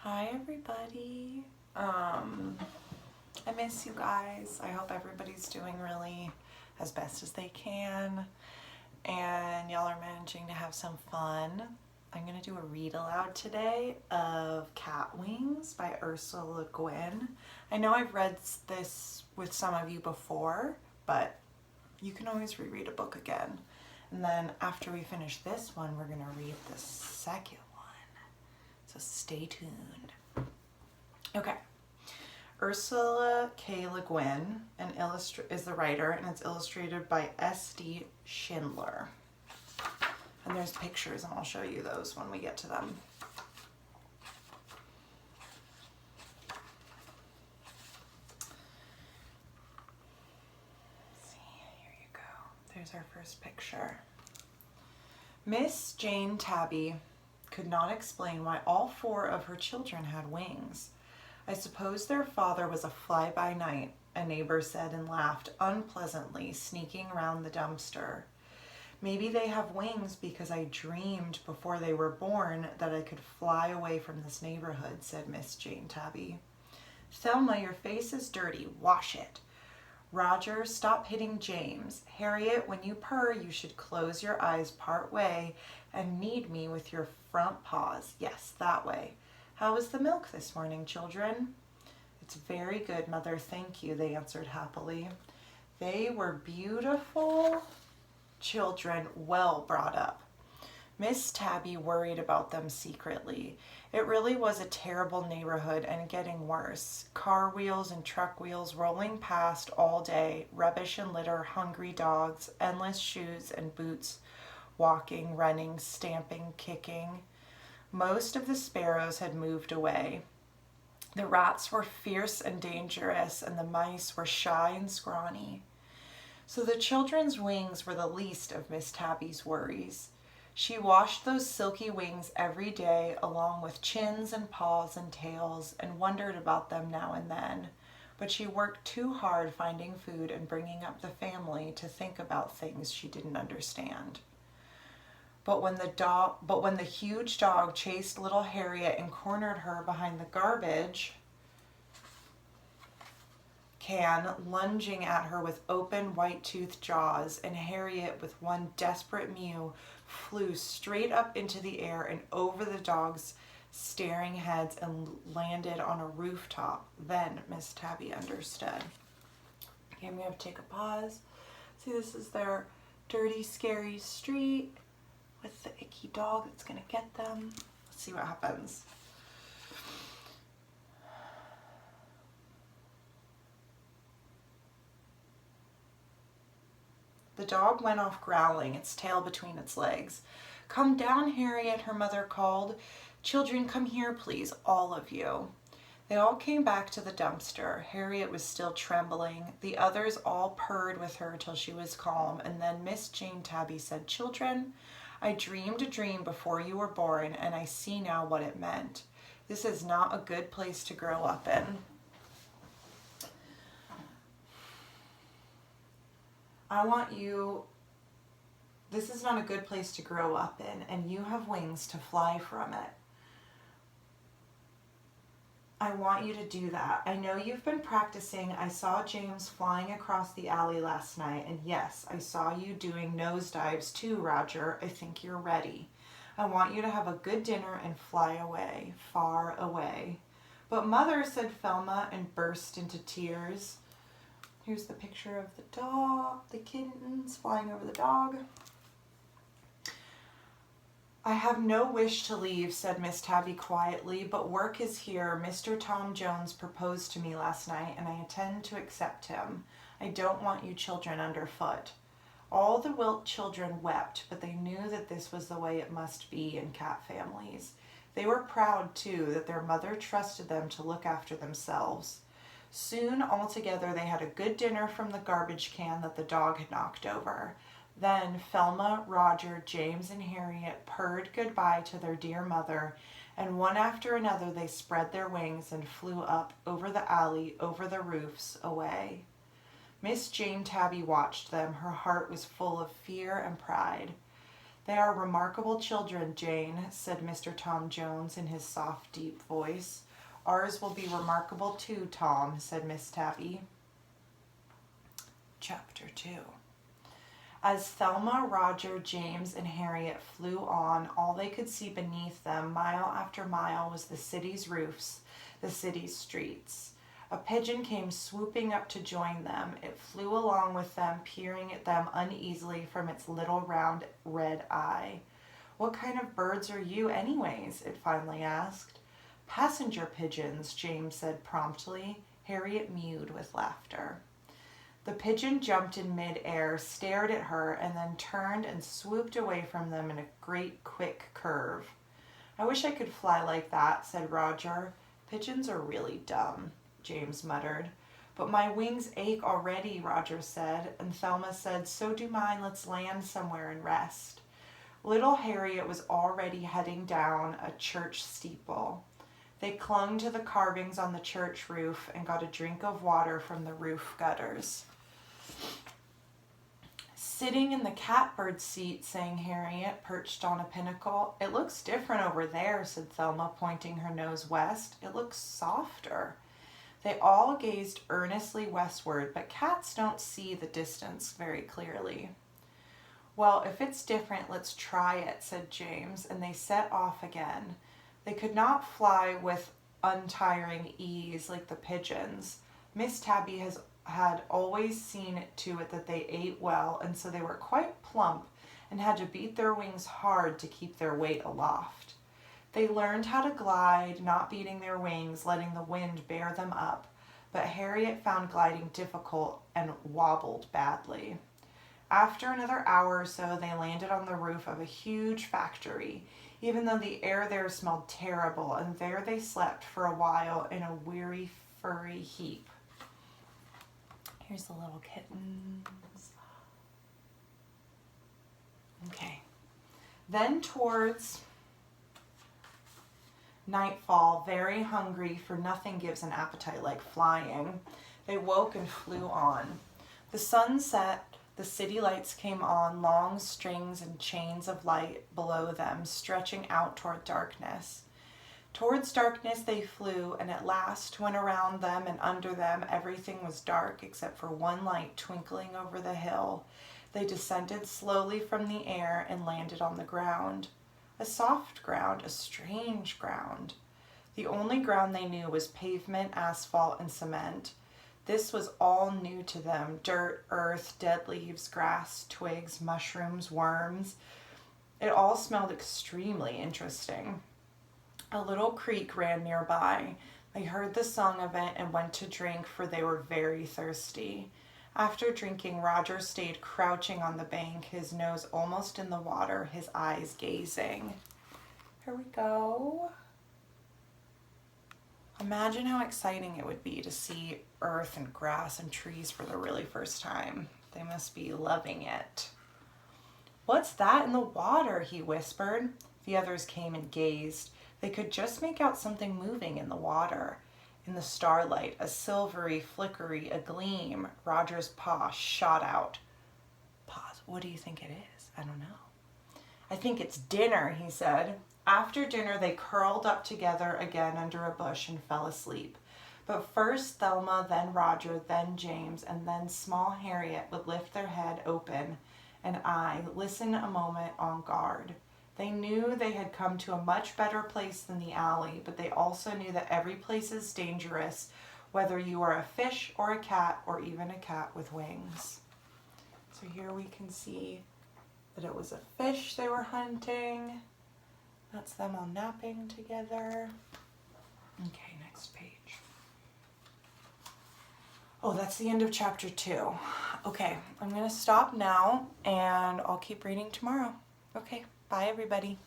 Hi everybody. I miss you guys. I hope everybody's doing really as best as they can and y'all are managing to have some fun. I'm going to do a read aloud today of Catwings by Ursula LeGuin. I know I've read this with some of you before, but you can always reread a book again. And then after we finish this one, we're going to read the second one. So stay tuned. Okay. Ursula K. LeGuin is the writer, and it's illustrated by S.D. Schindler. And there's pictures, and I'll show you those when we get to them. Let's see, here you go. There's our first picture. Miss Jane Tabby could not explain why all 4 of her children had wings. I suppose their father was a fly-by-night, a neighbor said and laughed unpleasantly, sneaking around the dumpster. Maybe they have wings because I dreamed before they were born that I could fly away from this neighborhood, said Miss Jane Tabby. Thelma, your face is dirty. Wash it. Roger, stop hitting James. Harriet, when you purr, you should close your eyes part way and knead me with your front paws. Yes, that way. How was the milk this morning, children? It's very good, Mother, thank you, they answered happily. They were beautiful children, well brought up. Miss Tabby worried about them secretly. It really was a terrible neighborhood and getting worse. Car wheels and truck wheels rolling past all day, rubbish and litter, hungry dogs, endless shoes and boots, walking, running, stamping, kicking. Most of the sparrows had moved away. The rats were fierce and dangerous, and the mice were shy and scrawny. So the children's wings were the least of Miss Tabby's worries. She washed those silky wings every day, along with chins and paws and tails, and wondered about them now and then. But she worked too hard finding food and bringing up the family to think about things she didn't understand. But when the huge dog chased little Harriet and cornered her behind the garbage can, lunging at her with open white-toothed jaws, and Harriet, with one desperate mew, flew straight up into the air and over the dog's staring heads and landed on a rooftop. Then Miss Tabby understood. Okay, I'm going to take a pause. See, this is their dirty, scary street with the icky dog that's going to get them. Let's see what happens. The dog went off growling, its tail between its legs. Come down, Harriet, her mother called. Children, come here, please, all of you. They all came back to the dumpster. Harriet was still trembling. The others all purred with her till she was calm, and then Miss Jane Tabby said, Children, I dreamed a dream before you were born, and I see now what it meant. This is not a good place to grow up in. This is not a good place to grow up in, and you have wings to fly from it. I want you to do that. I know you've been practicing. I saw James flying across the alley last night, and yes, I saw you doing nosedives too, Roger. I think you're ready. I want you to have a good dinner and fly away, far away. But Mother, said Thelma, and burst into tears. Here's the picture of the dog, the kittens flying over the dog. I have no wish to leave, said Miss Tabby quietly, but work is here. Mr. Tom Jones proposed to me last night, and I intend to accept him. I don't want you children underfoot. All the Wilt children wept, but they knew that this was the way it must be in cat families. They were proud, too, that their mother trusted them to look after themselves. Soon, all together, they had a good dinner from the garbage can that the dog had knocked over. Then Thelma, Roger, James, and Harriet purred goodbye to their dear mother, and one after another they spread their wings and flew up over the alley, over the roofs, away. Miss Jane Tabby watched them. Her heart was full of fear and pride. They are remarkable children, Jane, said Mr. Tom Jones in his soft, deep voice. Ours will be remarkable too, Tom, said Miss Tabby. Chapter 2. As Thelma, Roger, James, and Harriet flew on, all they could see beneath them, mile after mile, was the city's roofs, the city's streets. A pigeon came swooping up to join them. It flew along with them, peering at them uneasily from its little round red eye. What kind of birds are you, anyways? It finally asked. Passenger pigeons, James said promptly. Harriet mewed with laughter. The pigeon jumped in mid-air, stared at her, and then turned and swooped away from them in a great quick curve. I wish I could fly like that, said Roger. Pigeons are really dumb, James muttered. But my wings ache already, Roger said, and Thelma said, so do mine, let's land somewhere and rest. Little Harriet was already heading down a church steeple. They clung to the carvings on the church roof and got a drink of water from the roof gutters. Sitting in the catbird seat, sang Harriet, perched on a pinnacle. It looks different over there, said Thelma, pointing her nose west. It looks softer. They all gazed earnestly westward, but cats don't see the distance very clearly. Well, if it's different, let's try it, said James, and they set off again. They could not fly with untiring ease like the pigeons. Miss Tabby had always seen to it that they ate well, and so they were quite plump and had to beat their wings hard to keep their weight aloft. They learned how to glide, not beating their wings, letting the wind bear them up, but Harriet found gliding difficult and wobbled badly. After another hour or so, they landed on the roof of a huge factory, even though the air there smelled terrible, and there they slept for a while in a weary, furry heap. Here's the little kittens. Okay. Then towards nightfall, very hungry, for nothing gives an appetite like flying, they woke and flew on. The sun set, the city lights came on, long strings and chains of light below them, stretching out toward darkness. Towards darkness they flew, and at last, when around them and under them everything was dark except for one light twinkling over the hill, they descended slowly from the air and landed on the ground. A soft ground, a strange ground. The only ground they knew was pavement, asphalt, and cement. This was all new to them: dirt, earth, dead leaves, grass, twigs, mushrooms, worms. It all smelled extremely interesting. A little creek ran nearby. They heard the song of it and went to drink, for they were very thirsty. After drinking, Roger stayed crouching on the bank, his nose almost in the water, his eyes gazing. Here we go. Imagine how exciting it would be to see earth and grass and trees for the really first time. They must be loving it. What's that in the water? He whispered. The others came and gazed. They could just make out something moving in the water. In the starlight, a silvery, flickery, a gleam. Roger's paw shot out. Pause. What do you think it is? I don't know. I think it's dinner, he said. After dinner, they curled up together again under a bush and fell asleep. But first Thelma, then Roger, then James, and then small Harriet would lift their head open and listen a moment on guard. They knew they had come to a much better place than the alley, but they also knew that every place is dangerous, whether you are a fish or a cat or even a cat with wings. So here we can see that it was a fish they were hunting. That's them all napping together. Okay, next page. Oh, that's the end of chapter 2. Okay, I'm going to stop now and I'll keep reading tomorrow. Okay, bye everybody.